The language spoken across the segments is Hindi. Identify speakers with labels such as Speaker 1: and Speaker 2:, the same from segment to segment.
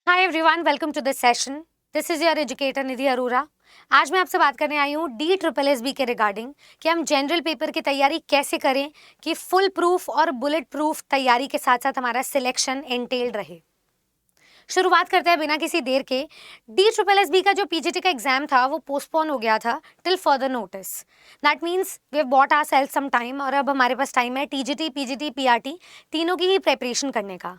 Speaker 1: Hi everyone, welcome to this session. This is your educator Nidhi Arora. आज मैं आपसे बात करने आई हूँ DSSB के रिगार्डिंग कि हम जनरल पेपर की तैयारी कैसे करें कि फुल प्रूफ और बुलेट प्रूफ तैयारी के साथ साथ हमारा सिलेक्शन एंटेल्ड रहे। शुरुआत करते हैं बिना किसी देर के। DSSB का जो PGT का एग्जाम था वो पोस्टपोन हो गया था till further notice. That means we have bought ourselves some time और अब हमारे पास टाइम है TGT, PGT, PRT तीनों की ही प्रिपरेशन करने का।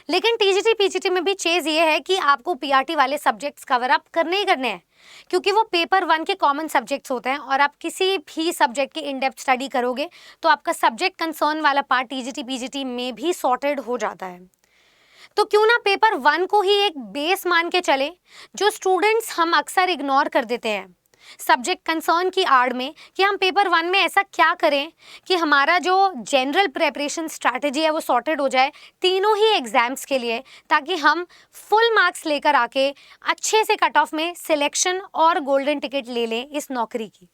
Speaker 1: लेकिन TGT, PGT में भी चीज ये है कि आपको PRT वाले सब्जेक्ट्स कवर अप करने ही करने हैं, क्योंकि वो पेपर 1 के कॉमन सब्जेक्ट्स होते हैं और आप किसी भी सब्जेक्ट की इन डेप्थ स्टडी करोगे तो आपका सब्जेक्ट कंसर्न वाला पार्ट TGT, PGT में भी सॉर्टेड हो जाता है। तो क्यों ना पेपर 1 को ही एक बेस मान के चले, जो स्टूडेंट्स हम अक्सर इग्नोर कर देते हैं सब्जेक्ट कंसर्न की आड़ में, कि हम पेपर 1 में ऐसा क्या करें कि हमारा जो जनरल प्रिपरेशन स्ट्रैटेजी है वो सॉर्टेड हो जाए तीनों ही एग्जाम्स के लिए, ताकि हम फुल मार्क्स लेकर आके अच्छे से कट ऑफ में सिलेक्शन और गोल्डन टिकट ले लें इस नौकरी की।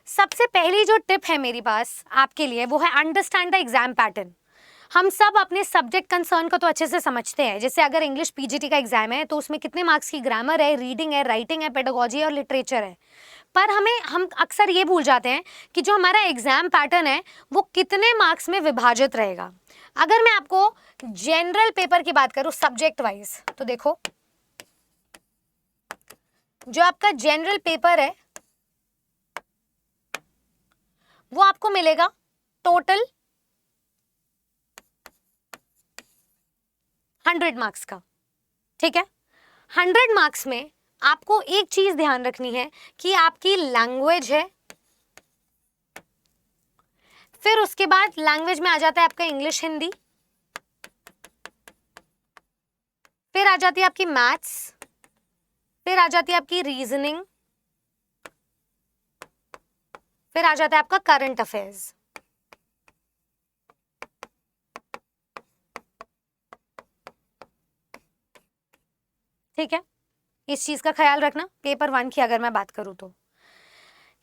Speaker 1: सबसे पहली जो टिप है मेरी पास आपके लिए वो है अंडरस्टैंड द एग्जाम पैटर्न। हम सब अपने सब्जेक्ट कंसर्न को तो अच्छे से समझते हैं। जैसे अगर इंग्लिश PGT का एग्जाम है तो उसमें कितने मार्क्स की ग्रामर है, रीडिंग है, राइटिंग है, पेडागोजी है और लिटरेचर है। पर हम अक्सर ये भूल जाते हैं कि जो हमारा एग्जाम पैटर्न है वो कितने मार्क्स में विभाजित रहेगा। अगर मैं आपको जनरल पेपर की बात करूं सब्जेक्ट वाइज, तो देखो जो आपका जनरल पेपर है वो आपको मिलेगा टोटल 100 मार्क्स का। ठीक है, 100 मार्क्स में आपको एक चीज ध्यान रखनी है कि आपकी लैंग्वेज है, फिर उसके बाद लैंग्वेज में आ जाता है आपका इंग्लिश, हिंदी, फिर आ जाती है आपकी मैथ्स, फिर आ जाती है आपकी रीजनिंग, फिर आ जाता है आपका करंट अफेयर्स। ठीक है, इस चीज का ख्याल रखना। पेपर 1 की अगर मैं बात करूं तो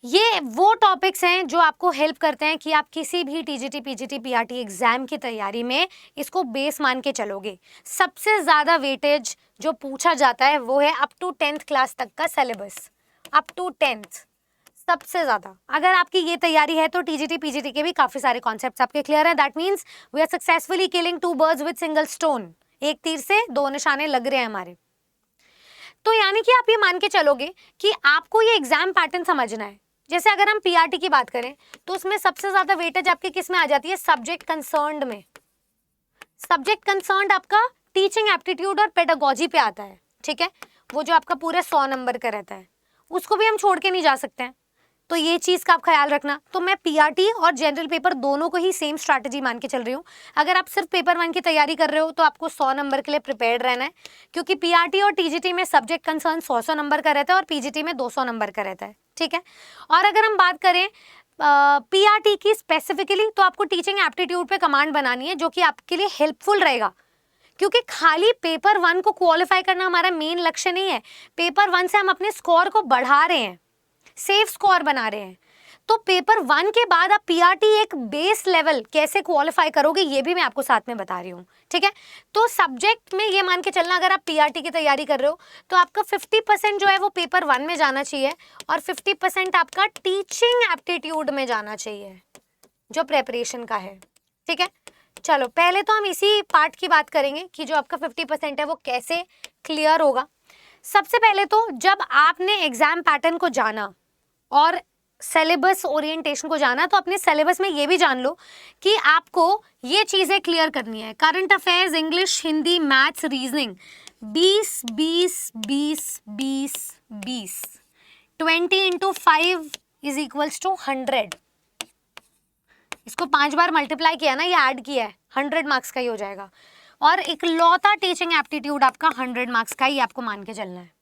Speaker 1: ये वो टॉपिक्स हैं जो आपको हेल्प करते हैं कि आप किसी भी TGT, PGT, PRT एग्जाम की तैयारी में इसको बेस मान के चलोगे। सबसे ज्यादा वेटेज जो पूछा जाता है वो है अप टू 10th क्लास तक का सिलेबस, अप टू 10th सबसे ज्यादा। अगर आपकी ये तैयारी है तो TGT, PGT के भी काफी सारे कॉन्सेप्ट्स आपके क्लियर हैं। That means we are successfully killing 2 birds with single stone. एक तीर से 2 निशाने लग रहे हैं हमारे। तो यानी कि आप ये मान के चलोगे कि आपको ये एग्जाम पैटर्न समझना है। जैसे अगर हम PRT की बात करें तो उसमें सबसे ज्यादा वेटेज आपके किस में आ जाती है, सब्जेक्ट कंसर्न्ड में। सब्जेक्ट कंसर्न्ड आपका टीचिंग एप्टीट्यूड और पेडागोजी पे आता है। ठीक है, वो जो आपका पूरे 100 नंबर का रहता है उसको भी हम छोड़ के नहीं जा सकते हैं, तो ये चीज का आप ख्याल रखना। तो मैं PRT और जनरल पेपर दोनों को ही सेम स्ट्रैटेजी मान के चल रही हूँ। अगर आप सिर्फ पेपर 1 की तैयारी कर रहे हो तो आपको 100 नंबर के लिए प्रिपेयर्ड रहना है, क्योंकि PRT और TGT में सब्जेक्ट कंसर्न 100 नंबर का रहता है और PGT में 200 नंबर का रहता है। ठीक है, और अगर हम बात करें PRT की स्पेसिफिकली, तो आपको टीचिंग एप्टीट्यूड पे कमांड बनानी है जो कि आपके लिए हेल्पफुल रहेगा, क्योंकि खाली पेपर 1 को क्वालिफाई करना हमारा मेन लक्ष्य नहीं है। पेपर 1 से हम अपने स्कोर को बढ़ा रहे हैं, सेफ स्कोर बना रहे हैं। तो पेपर 1 के बाद आप PRT एक बेस लेवल कैसे क्वालिफाई करोगे ये भी मैं आपको साथ में बता रही हूँ। ठीक है, तो सब्जेक्ट में ये मान के चलना, अगर आप PRT की तैयारी कर रहे हो तो आपका 50% जो है वो पेपर 1 में जाना चाहिए और 50% आपका टीचिंग एप्टीट्यूड में जाना चाहिए जो प्रेपरेशन का है। ठीक है, चलो पहले तो हम इसी पार्ट की बात करेंगे कि जो आपका 50% है वो कैसे क्लियर होगा। सबसे पहले तो जब आपने एग्जाम पैटर्न को जाना और सिलेबस ओरिएंटेशन को जाना, तो अपने सिलेबस में ये भी जान लो कि आपको ये चीजें क्लियर करनी है। Current affairs, English, Hindi, maths, reasoning 20 20 20 20 20 20 into 5 is equals to 100। इसको 5 बार मल्टीप्लाई किया ना, ये ऐड किया है, 100 मार्क्स का ही हो जाएगा। और एक लौता टीचिंग एप्टीट्यूड आपका 100 मार्क्स का ही आपको मान के चलना है।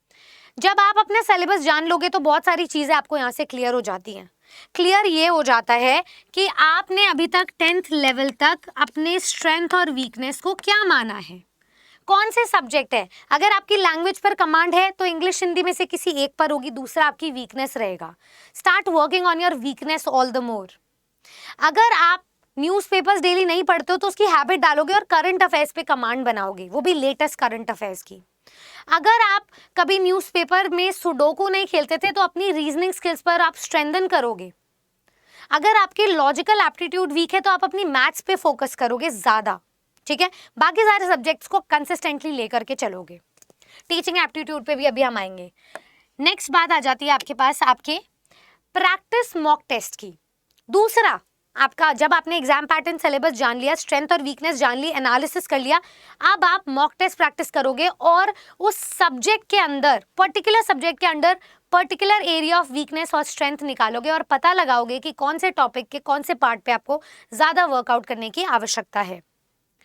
Speaker 1: जब आप अपने सिलेबस जान लोगे तो बहुत सारी चीजें आपको यहाँ से क्लियर हो जाती हैं। क्लियर ये हो जाता है कि आपने अभी तक 10th लेवल तक अपने स्ट्रेंथ और वीकनेस को क्या माना है, कौन से सब्जेक्ट है। अगर आपकी लैंग्वेज पर कमांड है तो इंग्लिश, हिंदी में से किसी एक पर होगी, दूसरा आपकी वीकनेस रहेगा। Start working on your weakness all the more. अगर आप न्यूज़पेपर्स डेली नहीं पढ़ते हो तो उसकी हैबिट डालोगे और करंट अफेयर्स पे कमांड बनाओगे, वो भी लेटेस्ट करंट अफेयर्स की। अगर आप कभी न्यूज़पेपर में सुडोकू नहीं खेलते थे तो अपनी रीजनिंग स्किल्स पर आप स्ट्रेंथन करोगे। अगर आपकी लॉजिकल एप्टीट्यूड वीक है तो आप अपनी मैथ्स पे फोकस करोगे ज्यादा, ठीक है। बाकी सारे सब्जेक्ट्स को कंसिस्टेंटली लेकर के चलोगे। टीचिंग एप्टीट्यूड पे भी अभी हम आएंगे। नेक्स्ट बात आ जाती है आपके पास आपके प्रैक्टिस मॉक टेस्ट की। दूसरा, आपका जब आपने एग्जाम पैटर्न सिलेबस जान लिया, स्ट्रेंथ और वीकनेस जान ली, एनालिसिस कर लिया, अब आप मॉक टेस्ट प्रैक्टिस करोगे और उस सब्जेक्ट के अंदर, पर्टिकुलर सब्जेक्ट के अंदर पर्टिकुलर एरिया ऑफ वीकनेस और स्ट्रेंथ निकालोगे और पता लगाओगे कि कौन से टॉपिक के कौन से पार्ट पे आपको ज्यादा वर्कआउट करने की आवश्यकता है,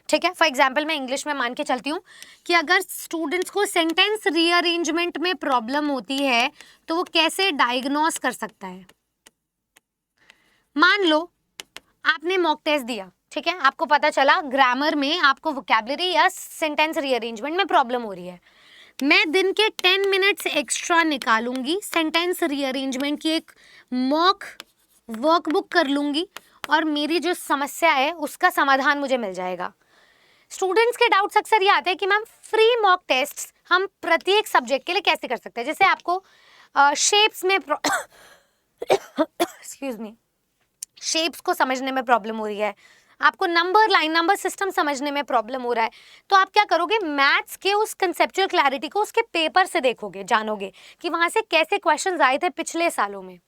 Speaker 1: ठीक है। फॉर एग्जाम्पल मैं इंग्लिश में मान के चलती हूँ कि अगर स्टूडेंट्स को सेंटेंस रीअरेंजमेंट में प्रॉब्लम होती है तो वो कैसे डायग्नोस कर सकता है। मान लो आपने मॉक टेस्ट दिया, ठीक है, आपको पता चला ग्रामर में आपको वोकैबुलरी या सेंटेंस रीअरेंजमेंट में प्रॉब्लम हो रही है। मैं दिन के 10 मिनट्स एक्स्ट्रा निकालूंगी, सेंटेंस रीअरेंजमेंट की एक मॉक वर्कबुक कर लूंगी और मेरी जो समस्या है उसका समाधान मुझे मिल जाएगा। स्टूडेंट्स के डाउट्स अक्सर ये आते हैं कि मैम फ्री मॉक टेस्ट हम प्रत्येक सब्जेक्ट के लिए कैसे कर सकते हैं। जैसे आपको शेप्स में एक्सक्यूज मी, शेप्स को समझने में प्रॉब्लम हो रही है, आपको नंबर लाइन नंबर सिस्टम समझने में प्रॉब्लम हो रहा है, तो आप क्या करोगे, मैथ्स के उस कंसेप्चुअल क्लैरिटी को उसके पेपर से देखोगे, जानोगे कि वहां से कैसे क्वेश्चंस आए थे पिछले सालों में।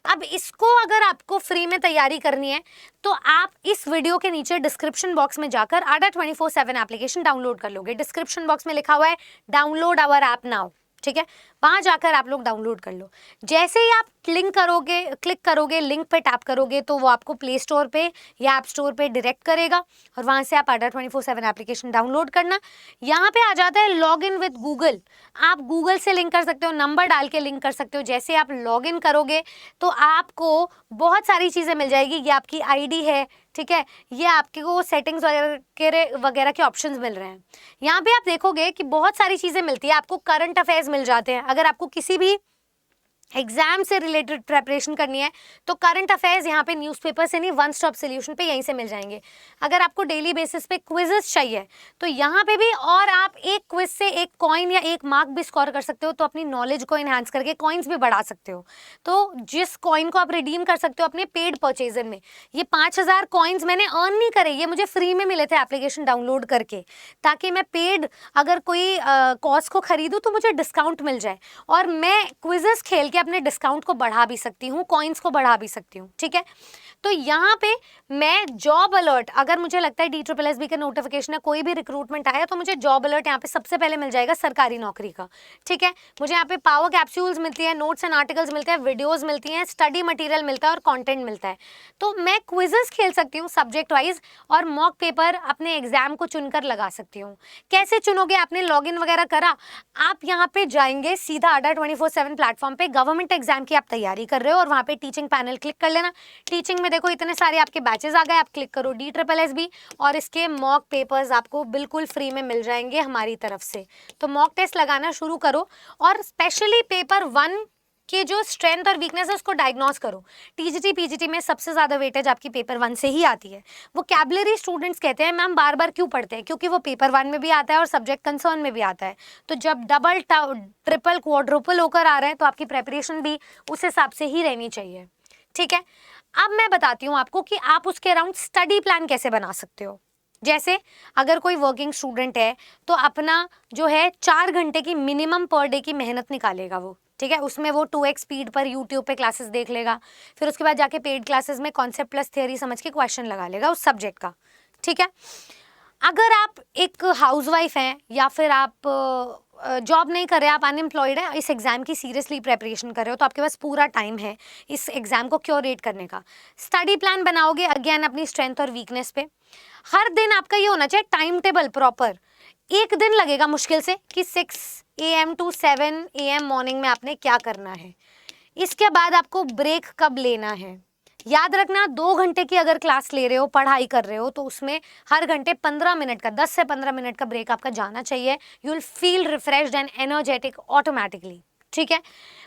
Speaker 1: अब इसको अगर आपको फ्री में तैयारी करनी है तो आप इस वीडियो के नीचे डिस्क्रिप्शन बॉक्स में जाकर ADA 24/7 एप्लीकेशन डाउनलोड कर लोगे। डिस्क्रिप्शन बॉक्स में लिखा हुआ है डाउनलोड आवर ऐप नाउ, ठीक है, वहां जाकर आप लोग डाउनलोड कर लो। जैसे ही आप क्लिक करोगे, लिंक पे टैप करोगे तो वो आपको प्ले स्टोर पे या ऐप स्टोर पे डायरेक्ट करेगा और वहां से आप ADA 24/7 एप्लीकेशन डाउनलोड करना। यहाँ पे आ जाता है लॉग इन विद गूगल, आप गूगल से लिंक कर सकते हो, नंबर डाल के लिंक कर सकते हो। जैसे आप लॉग इन करोगे तो आपको बहुत सारी चीज़ें मिल जाएगी, ये आपकी आईडी है, ठीक है, ये आपके को सेटिंग्स वगैरह के ऑप्शंस मिल रहे हैं। यहाँ पे आप देखोगे कि बहुत सारी चीज़ें मिलती है, आपको करंट अफेयर्स मिल जाते हैं। अगर आपको किसी भी एग्जाम से रिलेटेड प्रेपरेशन करनी है तो करंट अफेयर्स यहाँ पे न्यूज़पेपर से नहीं, वन स्टॉप सोल्यूशन पे यहीं से मिल जाएंगे। अगर आपको डेली बेसिस पे क्विजेस चाहिए तो यहाँ पे भी, और आप एक क्विज से एक कॉइन या एक मार्क भी स्कोर कर सकते हो, तो अपनी नॉलेज को इन्हांस करके कॉइन्स भी बढ़ा सकते हो। तो जिस कॉइन को आप रिडीम कर सकते हो अपने पेड परचेजर में, ये 5000 कॉइन्स मैंने अर्न नहीं करे, ये मुझे फ्री में मिले थे एप्लीकेशन डाउनलोड करके, ताकि मैं पेड अगर कोई कॉज को खरीदूँ तो मुझे डिस्काउंट मिल जाए और मैं क्विजेस खेल के अपने डिस्काउंट को बढ़ा भी सकती हूँ, कॉइन्स को बढ़ा भी सकती हूँ, ठीक है। तो यहाँ पे मैं जॉब अलर्ट, अगर मुझे लगता है DSSB का नोटिफिकेशन है, कोई भी रिक्रूटमेंट आया तो मुझे जॉब अलर्ट यहाँ पे सबसे पहले मिल जाएगा सरकारी नौकरी का, ठीक है। मुझे यहाँ पे पावर कैप्सूल्स मिलती है, नोट्स एंड आर्टिकल्स मिलते हैं, वीडियोज मिलती हैं, स्टडी मटीरियल मिलता है और कॉन्टेंट मिलता है। तो मैं क्विजेस खेल सकती हूँ सब्जेक्ट वाइज और मॉक पेपर अपने एग्जाम को चुनकर लगा सकती हूँ। कैसे चुनोगे, आपने लॉग इन वगैरह करा, आप यहाँ पे जाएंगे सीधा ADA 24/7 प्लेटफॉर्म पे, गवर्नमेंट एग्जाम की आप तैयारी कर रहे हो और वहाँ पे टीचिंग पैनल क्लिक कर लेना। टीचिंग में देखो इतने सारे आपके बैचेस आ गए, आप क्लिक करो DSSB और इसके मॉक पेपर्स आपको बिल्कुल फ्री में मिल जाएंगे हमारी तरफ से। तो मॉक टेस्ट लगाना शुरू करो और स्पेशली पेपर 1 के जो स्ट्रेंथ और वीकनेस है उसको डायग्नोस करो। TGT PGT में सबसे ज़्यादा वेटेज आपकी पेपर 1 से ही आती है। वोकैबुलरी स्टूडेंट्स कहते हैं मैम बार बार क्यों पढ़ते हैं, क्योंकि वो पेपर 1 में भी आता है और सब्जेक्ट कंसर्न में भी आता है। तो जब डबल ट्रिपल क्वाड्रुपल होकर आ रहा है तो आपकी प्रेपरेशन भी उस हिसाब से ही रहनी चाहिए, ठीक है। अब मैं बताती हूँ आपको कि आप उसके अराउंड स्टडी प्लान कैसे बना सकते हो। जैसे अगर कोई वर्किंग स्टूडेंट है तो अपना जो है 4 घंटे की मिनिमम पर डे की मेहनत निकालेगा वो, ठीक है। उसमें वो 2x स्पीड पर यूट्यूब पे क्लासेस देख लेगा, फिर उसके बाद जाके पेड क्लासेस में कॉन्सेप्ट प्लस थियरी समझ के क्वेश्चन लगा लेगा उस सब्जेक्ट का, ठीक है। अगर आप एक हाउसवाइफ हैं या फिर आप जॉब नहीं कर रहे, आप अनएम्प्लॉयड है, इस एग्ज़ाम की सीरियसली प्रेपरेशन कर रहे हो, तो आपके पास पूरा टाइम है इस एग्ज़ाम को क्योरेट करने का। स्टडी प्लान बनाओगे अगेन अपनी स्ट्रेंथ और वीकनेस पे। हर दिन आपका ये होना चाहिए टाइम टेबल प्रॉपर। एक दिन लगेगा मुश्किल से कि 6 AM to 7 AM मॉर्निंग में आपने क्या करना है। इसके बाद आपको ब्रेक कब लेना है, याद रखना 2 घंटे की अगर क्लास ले रहे हो, पढ़ाई कर रहे हो, तो उसमें हर घंटे 15 मिनट का, 10 से 15 मिनट का ब्रेक आपका जाना चाहिए। You will feel refreshed and energetic automatically, ठीक है।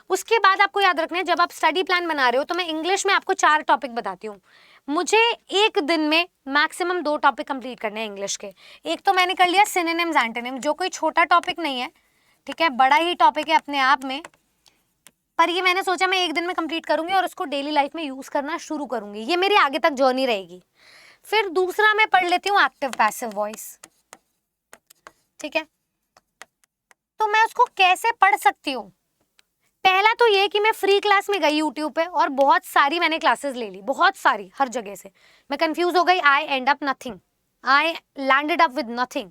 Speaker 1: उसके बाद आपको याद रखना है जब आप स्टडी प्लान बना रहे हो तो मैं इंग्लिश में आपको 4 टॉपिक बताती हूँ। मुझे एक दिन में मैक्सिमम 2 टॉपिक कंप्लीट करने हैं इंग्लिश के। एक तो मैंने कर लिया सिनोनिम्स एंटोनिम, जो कोई छोटा टॉपिक नहीं है, ठीक है, बड़ा ही टॉपिक है अपने आप में, पर ये मैंने सोचा मैं एक दिन में कंप्लीट करूंगी और उसको डेली लाइफ में यूज करना शुरू करूंगी। ये मेरी आगे तक जर्नी रहेगी। फिर दूसरा मैं पढ़ लेती हूँ एक्टिव पैसिव वॉइस, ठीक है। तो मैं उसको कैसे पढ़ सकती हूँ? पहला तो ये कि मैं फ्री क्लास में गई यूट्यूब पे और बहुत सारी मैंने क्लासेस ले ली, बहुत सारी, हर जगह से। मैं कंफ्यूज हो गई, I end up nothing, I landed up with nothing,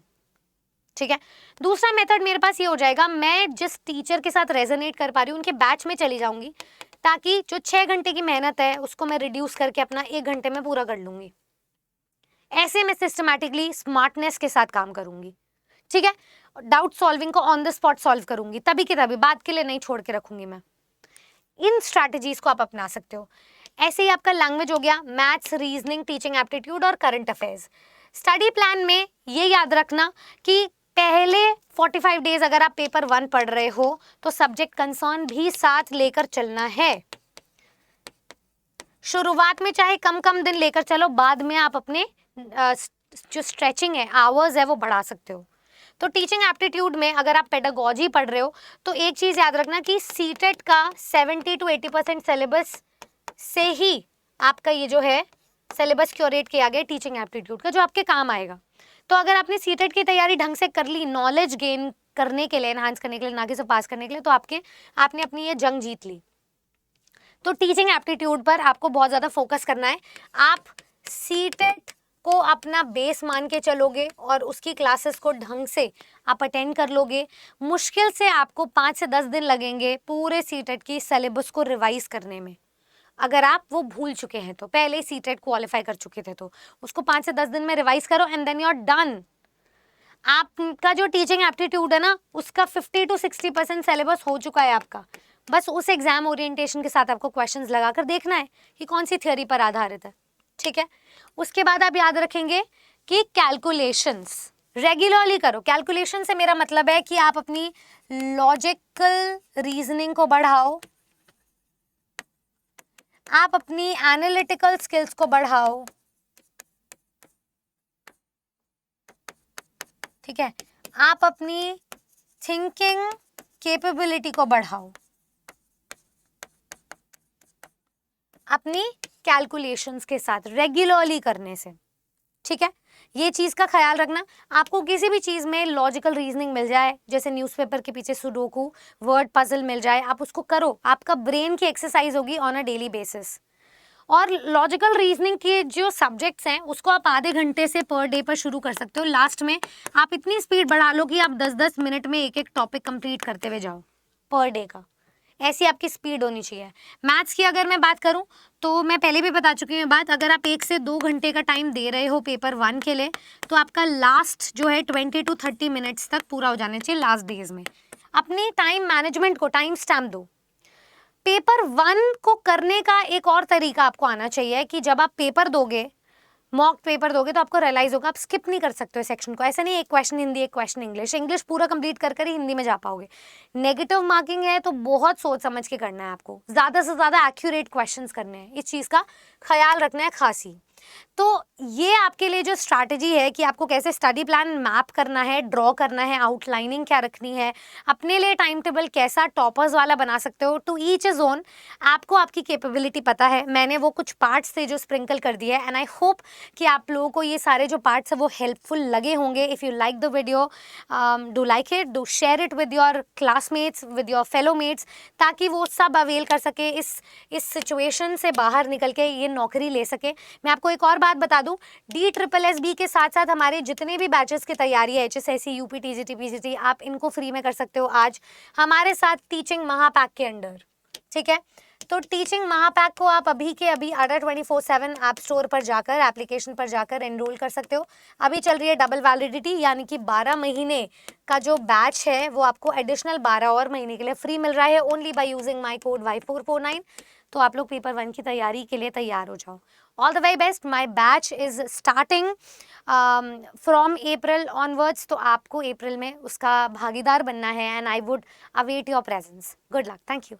Speaker 1: ठीक है। दूसरा मेथड मेरे पास ये हो जाएगा, मैं जिस टीचर के साथ रेजोनेट कर पा रही हूँ उनके बैच में चली जाऊंगी, ताकि जो 6 घंटे की मेहनत है उसको मैं रिड्यूस करके अपना 1 घंटे में पूरा कर लूंगी। ऐसे मैं सिस्टमैटिकली स्मार्टनेस के साथ काम करूंगी, ठीक है। डाउट सॉल्विंग को ऑन द स्पॉट सॉल्व करूंगी, तभी की तभी, बात के लिए नहीं छोड़ के रखूंगी मैं। इन स्ट्रैटेजीज को आप अपना सकते हो। ऐसे ही आपका लैंग्वेज हो गया, मैथ्स, रीजनिंग, टीचिंग एप्टीट्यूड और करंट अफेयर्स। स्टडी प्लान में ये याद रखना कि पहले 45 डेज अगर आप पेपर 1 पढ़ रहे हो तो सब्जेक्ट कंसर्न भी साथ लेकर चलना है। शुरुआत में चाहे कम कम दिन लेकर चलो, बाद में आप अपने जो स्ट्रेचिंग है, आवर्स है, वो बढ़ा सकते हो। तो टीचिंग एप्टीट्यूड में अगर आप पेडागोजी पढ़ रहे हो तो एक चीज याद रखना कि सीटेट का 70 to 80% सिलेबस से ही आपका ये जो है सिलेबस क्यूरेट किया गया टीचिंग एप्टीट्यूड का, जो आपके काम आएगा। तो अगर आपने सीटेट की तैयारी ढंग से कर ली, नॉलेज गेन करने के लिए, एनहांस करने के लिए, ना कि सिर्फ पास करने के लिए, तो आपने अपनी ये जंग जीत ली। तो टीचिंग एप्टीट्यूड पर आपको बहुत ज़्यादा फोकस करना है। आप सीटेट को अपना बेस मान के चलोगे और उसकी क्लासेस को ढंग से आप अटेंड कर लोगे। मुश्किल से आपको 5 से 10 दिन लगेंगे पूरे सीटेट की सिलेबस को रिवाइज करने में। अगर आप वो भूल चुके हैं तो, पहले ही सीटेट क्वालिफाई कर चुके थे, तो उसको 5 से 10 दिन में रिवाइज करो and then you are done. आपका जो टीचिंग एप्टीट्यूड है ना, उसका 50 to 60% सिलेबस हो चुका है आपका। बस उस एग्जाम ओरिएंटेशन के साथ आपको क्वेश्चंस लगाकर देखना है कि कौन सी थ्योरी पर आधारित है, ठीक है। उसके बाद आप याद रखेंगे कि कैलकुलेशंस रेगुलरली करो। कैलकुलेशन से मेरा मतलब है कि आप अपनी लॉजिकल रीजनिंग को बढ़ाओ, आप अपनी एनालिटिकल स्किल्स को बढ़ाओ, ठीक है। आप अपनी थिंकिंग कैपेबिलिटी को बढ़ाओ अपनी कैलकुलेशंस के साथ रेगुलरली करने से, ठीक है। ये चीज का ख्याल रखना। आपको किसी भी चीज में लॉजिकल रीजनिंग मिल जाए, जैसे न्यूज़पेपर के पीछे सुडोकू, वर्ड पजल मिल जाए, आप उसको करो, आपका ब्रेन की एक्सरसाइज होगी ऑन अ डेली बेसिस। और लॉजिकल रीजनिंग के जो सब्जेक्ट्स हैं उसको आप आधे घंटे से पर डे पर शुरू कर सकते हो। लास्ट में आप इतनी स्पीड बढ़ा लो कि आप 10-10 मिनट में एक एक टॉपिक कंप्लीट करते हुए जाओ पर डे का। ऐसी आपकी स्पीड होनी चाहिए। मैथ्स की अगर मैं बात करूं तो मैं पहले भी बता चुकी हूँ बात, अगर आप 1 से 2 घंटे का टाइम दे रहे हो पेपर 1 के लिए, तो आपका लास्ट जो है 20 to 30 मिनट्स तक पूरा हो जाना चाहिए लास्ट डेज में। अपनी टाइम मैनेजमेंट को टाइम स्टैम्प दो। पेपर 1 को करने का एक और तरीका आपको आना चाहिए कि जब आप पेपर दोगे, मॉक पेपर दोगे, तो आपको रियलाइज होगा आप स्किप नहीं कर सकते हो सेक्शन को। ऐसा नहीं एक क्वेश्चन हिंदी, एक क्वेश्चन इंग्लिश, इंग्लिश पूरा कंप्लीट कर ही हिंदी में जा पाओगे। नेगेटिव मार्किंग है तो बहुत सोच समझ के करना है आपको, ज़्यादा से ज़्यादा एक्यूरेट क्वेश्चंस करने हैं, इस चीज़ का ख्याल रखना है खासी। तो ये आपके लिए जो स्ट्रैटेजी है कि आपको कैसे स्टडी प्लान मैप करना है, ड्रॉ करना है, आउटलाइनिंग क्या रखनी है, अपने लिए टाइम टेबल कैसा टॉपर्स वाला बना सकते हो, टू ईच अ जोन आपको आपकी कैपेबिलिटी पता है। मैंने वो कुछ पार्ट्स थे जो स्प्रिंकल कर दिया है एंड आई होप कि आप लोगों को ये सारे जो पार्ट्स है वो हेल्पफुल लगे होंगे। If you like the video, do like it, do share it with your classmates, with your fellow mates, ताकि वो सब अवेल कर सके, इस सिचुएशन से बाहर निकल के ये नौकरी ले सके। मैं आपको एक और बात बता दूं, DSSB के साथ साथ हमारे जितने भी बैचेस की तैयारी है, HSSC, UP, TGT, PGT, आप इनको फ्री में कर सकते हो आज हमारे साथ टीचिंग महापैक के अंडर, ठीक है। तो टीचिंग महापैक को आप अभी के अभी अडा 24/7 ऐप स्टोर पर जाकर, एप्लीकेशन पर जाकर एनरोल कर सकते हो। अभी चल रही है डबल वैलिडिटी, यानी कि 12 महीने का जो बैच है वो आपको एडिशनल 12 और महीने के लिए फ्री मिल रहा है, only by using my code Y449। तो आप लोग पेपर 1 की तैयारी के लिए तैयार हो जाओ। All the very best. My batch is starting from April onwards, तो आपको अप्रैल में उसका भागीदार बनना है and I would await your presence. Good luck, thank you.